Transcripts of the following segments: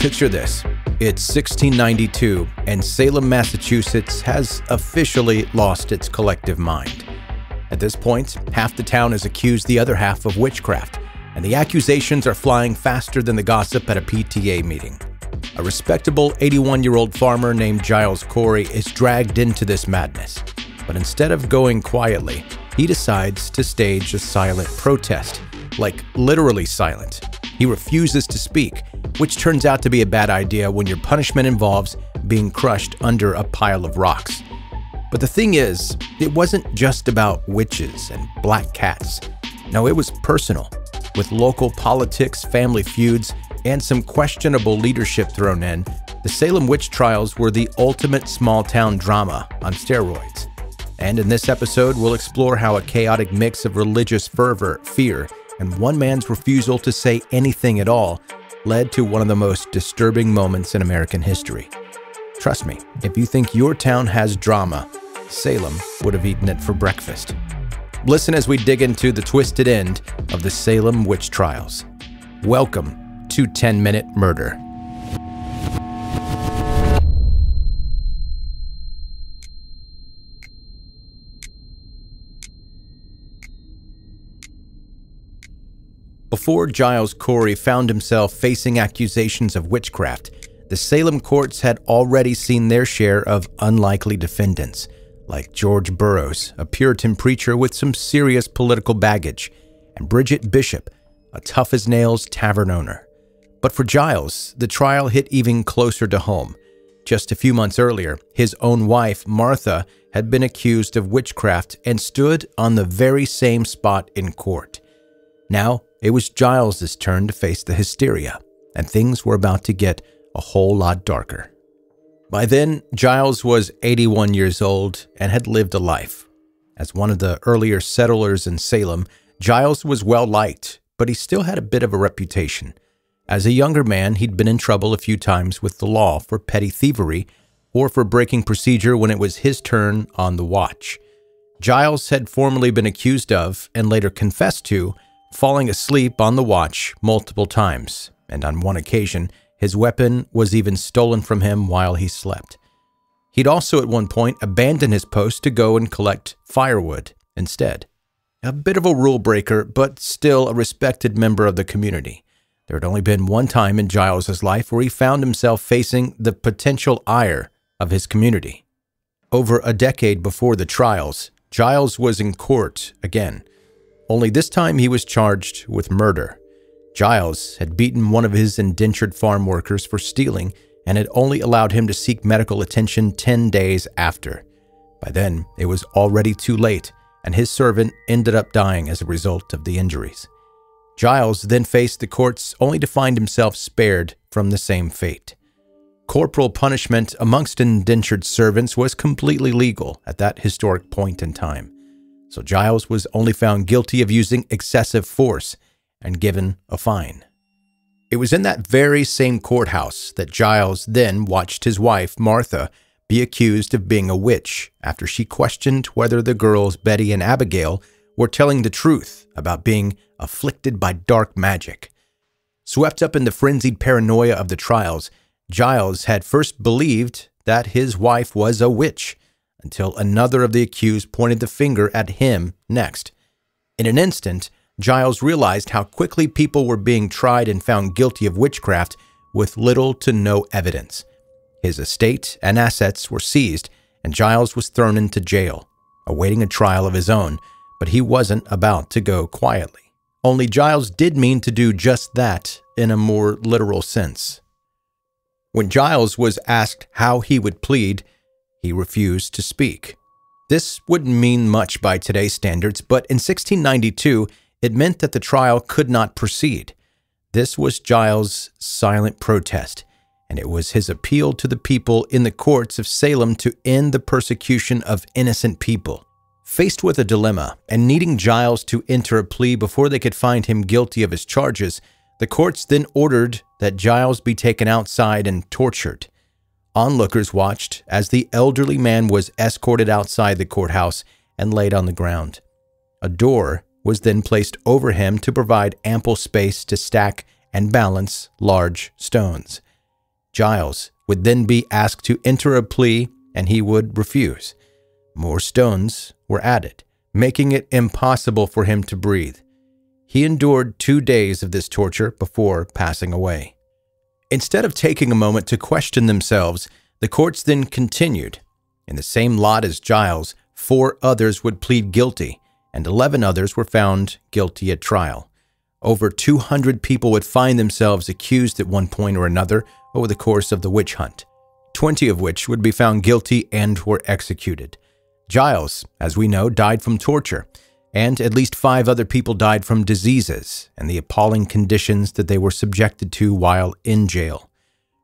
Picture this. It's 1692, and Salem, Massachusetts has officially lost its collective mind. At this point, half the town has accused the other half of witchcraft, and the accusations are flying faster than the gossip at a PTA meeting. A respectable 81-year-old farmer named Giles Corey is dragged into this madness. But instead of going quietly, he decides to stage a silent protest, like literally silent. He refuses to speak, which turns out to be a bad idea when your punishment involves being crushed under a pile of rocks. But the thing is, it wasn't just about witches and black cats. No, it was personal, with local politics, family feuds, and some questionable leadership thrown in. The Salem witch trials were the ultimate small-town drama on steroids. And in this episode, we'll explore how a chaotic mix of religious fervor, fear, and one man's refusal to say anything at all led to one of the most disturbing moments in American history. Trust me, if you think your town has drama, Salem would have eaten it for breakfast. Listen as we dig into the twisted end of the Salem witch trials. Welcome to 10-Minute Murder. Before Giles Corey found himself facing accusations of witchcraft, the Salem courts had already seen their share of unlikely defendants, like George Burroughs, a Puritan preacher with some serious political baggage, and Bridget Bishop, a tough-as-nails tavern owner. But for Giles, the trial hit even closer to home. Just a few months earlier, his own wife, Martha, had been accused of witchcraft and stood on the very same spot in court. Now, it was Giles' turn to face the hysteria, and things were about to get a whole lot darker. By then, Giles was 81 years old and had lived a life. As one of the earlier settlers in Salem, Giles was well-liked, but he still had a bit of a reputation. As a younger man, he'd been in trouble a few times with the law for petty thievery or for breaking procedure when it was his turn on the watch. Giles had formerly been accused of, and later confessed to, falling asleep on the watch multiple times, and on one occasion, his weapon was even stolen from him while he slept. He'd also at one point abandoned his post to go and collect firewood instead. A bit of a rule breaker, but still a respected member of the community. There had only been one time in Giles' life where he found himself facing the potential ire of his community. Over a decade before the trials, Giles was in court again. Only this time he was charged with murder. Giles had beaten one of his indentured farm workers for stealing and had only allowed him to seek medical attention 10 days after. By then, it was already too late, and his servant ended up dying as a result of the injuries. Giles then faced the courts only to find himself spared from the same fate. Corporal punishment amongst indentured servants was completely legal at that historic point in time. So Giles was only found guilty of using excessive force and given a fine. It was in that very same courthouse that Giles then watched his wife, Martha, be accused of being a witch after she questioned whether the girls Betty and Abigail were telling the truth about being afflicted by dark magic. Swept up in the frenzied paranoia of the trials, Giles had first believed that his wife was a witch, until another of the accused pointed the finger at him next. In an instant, Giles realized how quickly people were being tried and found guilty of witchcraft with little to no evidence. His estate and assets were seized, and Giles was thrown into jail, awaiting a trial of his own, but he wasn't about to go quietly. Only Giles did mean to do just that in a more literal sense. When Giles was asked how he would plead, he refused to speak. This wouldn't mean much by today's standards, but in 1692, it meant that the trial could not proceed. This was Giles' silent protest, and it was his appeal to the people in the courts of Salem to end the persecution of innocent people. Faced with a dilemma and needing Giles to enter a plea before they could find him guilty of his charges, the courts then ordered that Giles be taken outside and tortured. Onlookers watched as the elderly man was escorted outside the courthouse and laid on the ground. A door was then placed over him to provide ample space to stack and balance large stones. Giles would then be asked to enter a plea, and he would refuse. More stones were added, making it impossible for him to breathe. He endured 2 days of this torture before passing away. Instead of taking a moment to question themselves, the courts then continued. In the same lot as Giles, 4 others would plead guilty, and 11 others were found guilty at trial. Over 200 people would find themselves accused at one point or another over the course of the witch hunt, 20 of which would be found guilty and were executed. Giles, as we know, died from torture, and at least 5 other people died from diseases and the appalling conditions that they were subjected to while in jail.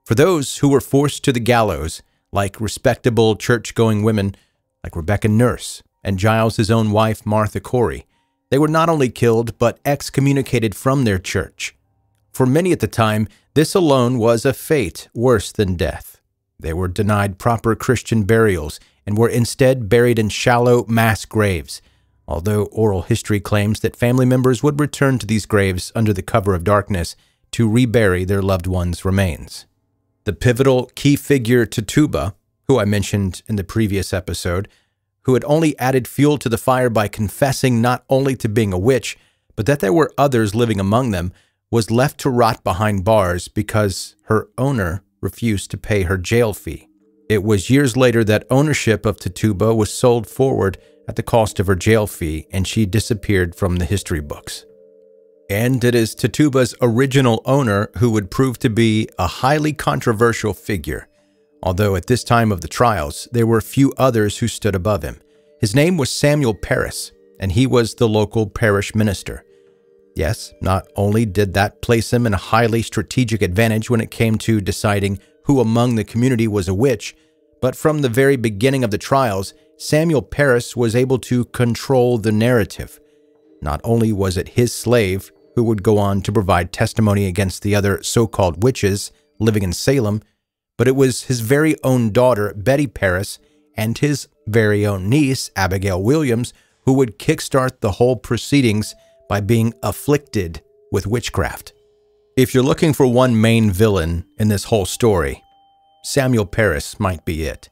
For those who were forced to the gallows, like respectable church-going women like Rebecca Nurse and Giles' own wife, Martha Corey, they were not only killed but excommunicated from their church. For many at the time, this alone was a fate worse than death. They were denied proper Christian burials and were instead buried in shallow mass graves, although oral history claims that family members would return to these graves under the cover of darkness to rebury their loved ones' remains. The pivotal key figure Tituba, who I mentioned in the previous episode, who had only added fuel to the fire by confessing not only to being a witch, but that there were others living among them, was left to rot behind bars because her owner refused to pay her jail fee. It was years later that ownership of Tituba was sold forward at the cost of her jail fee, and she disappeared from the history books. And it is Tituba's original owner who would prove to be a highly controversial figure, although at this time of the trials, there were few others who stood above him. His name was Samuel Parris, and he was the local parish minister. Yes, not only did that place him in a highly strategic advantage when it came to deciding who among the community was a witch, but from the very beginning of the trials, Samuel Parris was able to control the narrative. Not only was it his slave who would go on to provide testimony against the other so-called witches living in Salem, but it was his very own daughter, Betty Parris, and his very own niece, Abigail Williams, who would kickstart the whole proceedings by being afflicted with witchcraft. If you're looking for one main villain in this whole story, Samuel Parris might be it.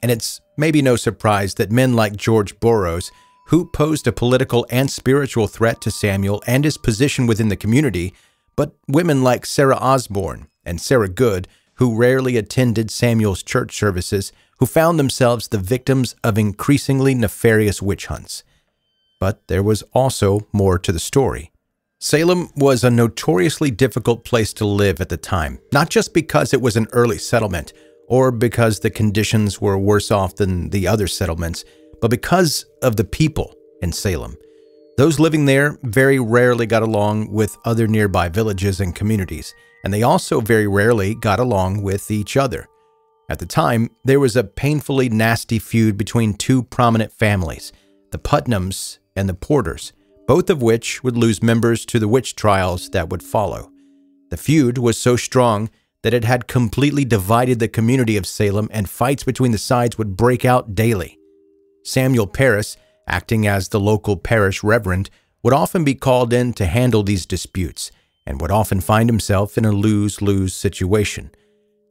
And it's maybe no surprise that men like George Burroughs, who posed a political and spiritual threat to Samuel and his position within the community, but women like Sarah Osborne and Sarah Good, who rarely attended Samuel's church services, who found themselves the victims of increasingly nefarious witch hunts. But there was also more to the story. Salem was a notoriously difficult place to live at the time, not just because it was an early settlement or because the conditions were worse off than the other settlements, but because of the people in Salem. Those living there very rarely got along with other nearby villages and communities, and they also very rarely got along with each other. At the time, there was a painfully nasty feud between 2 prominent families, the Putnams and the Porters, both of which would lose members to the witch trials that would follow. The feud was so strong that it had completely divided the community of Salem, and fights between the sides would break out daily. Samuel Parris, acting as the local parish reverend, would often be called in to handle these disputes, and would often find himself in a lose-lose situation.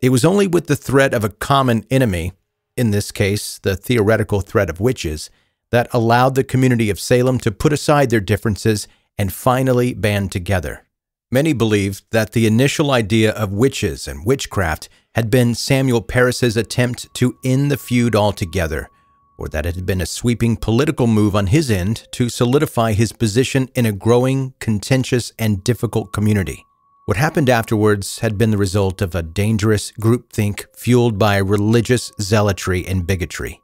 It was only with the threat of a common enemy, in this case the theoretical threat of witches, that allowed the community of Salem to put aside their differences and finally band together. Many believed that the initial idea of witches and witchcraft had been Samuel Parris's attempt to end the feud altogether, or that it had been a sweeping political move on his end to solidify his position in a growing, contentious, and difficult community. What happened afterwards had been the result of a dangerous groupthink fueled by religious zealotry and bigotry.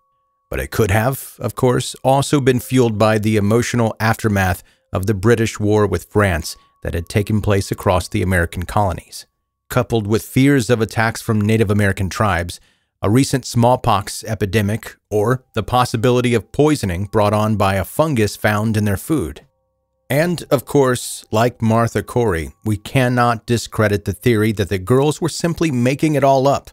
But it could have, of course, also been fueled by the emotional aftermath of the British war with France that had taken place across the American colonies. Coupled with fears of attacks from Native American tribes, a recent smallpox epidemic, or the possibility of poisoning brought on by a fungus found in their food. And, of course, like Martha Corey, we cannot discredit the theory that the girls were simply making it all up.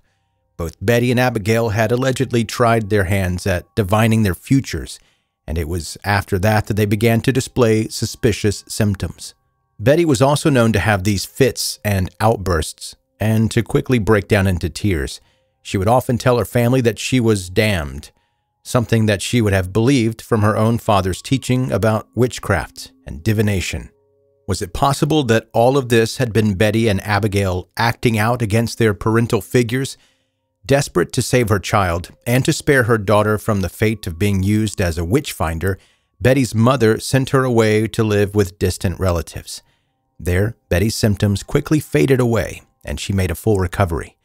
Both Betty and Abigail had allegedly tried their hands at divining their futures, and it was after that that they began to display suspicious symptoms. Betty was also known to have these fits and outbursts, and to quickly break down into tears. She would often tell her family that she was damned, something that she would have believed from her own father's teaching about witchcraft and divination. Was it possible that all of this had been Betty and Abigail acting out against their parental figures? Desperate to save her child and to spare her daughter from the fate of being used as a witch finder, Betty's mother sent her away to live with distant relatives. There, Betty's symptoms quickly faded away, and she made a full recovery.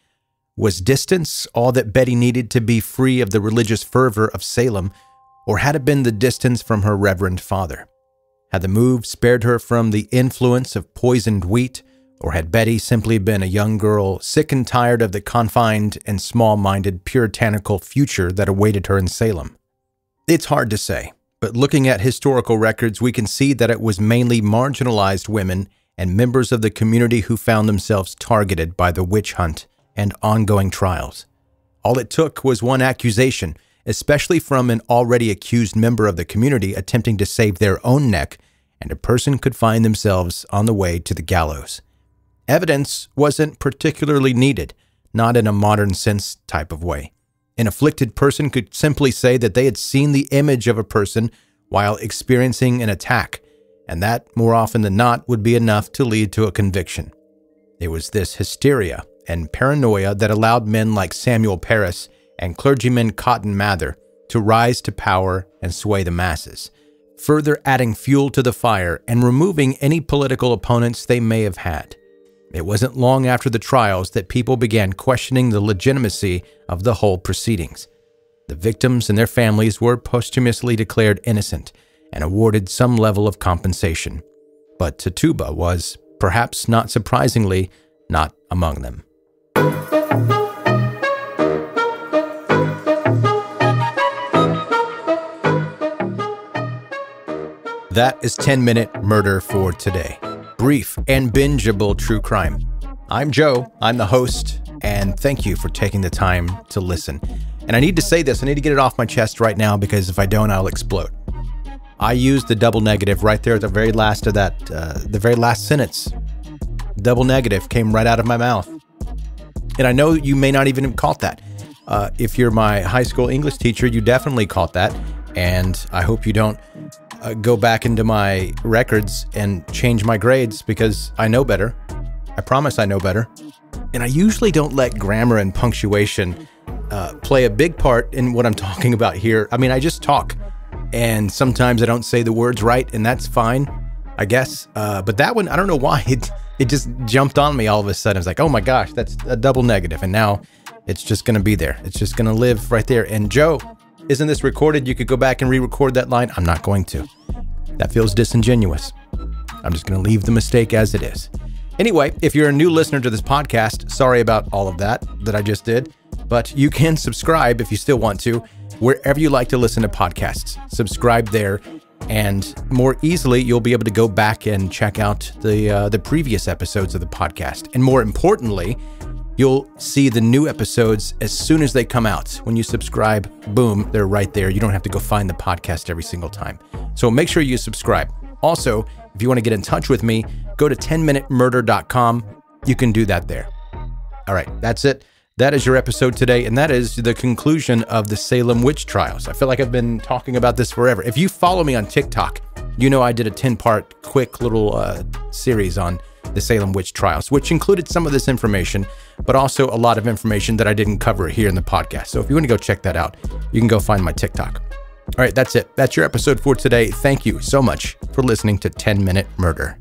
Was distance all that Betty needed to be free of the religious fervor of Salem, or had it been the distance from her reverend father? Had the move spared her from the influence of poisoned wheat, or had Betty simply been a young girl sick and tired of the confined and small-minded puritanical future that awaited her in Salem? It's hard to say, but looking at historical records, we can see that it was mainly marginalized women and members of the community who found themselves targeted by the witch hunt and ongoing trials. All it took was one accusation, especially from an already accused member of the community attempting to save their own neck, and a person could find themselves on the way to the gallows. Evidence wasn't particularly needed, not in a modern sense type of way. An afflicted person could simply say that they had seen the image of a person while experiencing an attack, and that, more often than not, would be enough to lead to a conviction. It was this hysteria and paranoia that allowed men like Samuel Parris and clergyman Cotton Mather to rise to power and sway the masses, further adding fuel to the fire and removing any political opponents they may have had. It wasn't long after the trials that people began questioning the legitimacy of the whole proceedings. The victims and their families were posthumously declared innocent and awarded some level of compensation. But Tituba was, perhaps not surprisingly, not among them. That is 10-Minute Murder for today. Brief and bingeable true crime. I'm Joe, I'm the host, and thank you for taking the time to listen. And I need to say this, I need to get it off my chest right now, because if I don't, I'll explode. I used the double negative right there at the very last of that, the very last sentence. Double negative came right out of my mouth. And I know you may not even have caught that. If you're my high school English teacher, you definitely caught that. And I hope you don't go back into my records and change my grades, because I know better. I promise I know better. And I usually don't let grammar and punctuation play a big part in what I'm talking about here. I mean, I just talk. And sometimes I don't say the words right, and that's fine, I guess. But that one, I don't know why, it just jumped on me all of a sudden. I was like, oh my gosh, that's a double negative. And now it's just going to be there. It's just going to live right there. And Joe, isn't this recorded? You could go back and re-record that line. I'm not going to. That feels disingenuous. I'm just going to leave the mistake as it is. Anyway, if you're a new listener to this podcast, sorry about all of that I just did. But you can subscribe if you still want to, wherever you like to listen to podcasts. Subscribe there, and more easily, you'll be able to go back and check out the previous episodes of the podcast. And more importantly, you'll see the new episodes as soon as they come out. When you subscribe, boom, they're right there. You don't have to go find the podcast every single time. So make sure you subscribe. Also, if you want to get in touch with me, go to 10minutemurder.com. You can do that there. All right, that's it. That is your episode today, and that is the conclusion of the Salem witch trials. I feel like I've been talking about this forever. If you follow me on TikTok, you know I did a 10-part quick little series on the Salem witch trials, which included some of this information, but also a lot of information that I didn't cover here in the podcast. So if you want to go check that out, you can go find my TikTok. All right, that's it. That's your episode for today. Thank you so much for listening to 10-Minute Murder.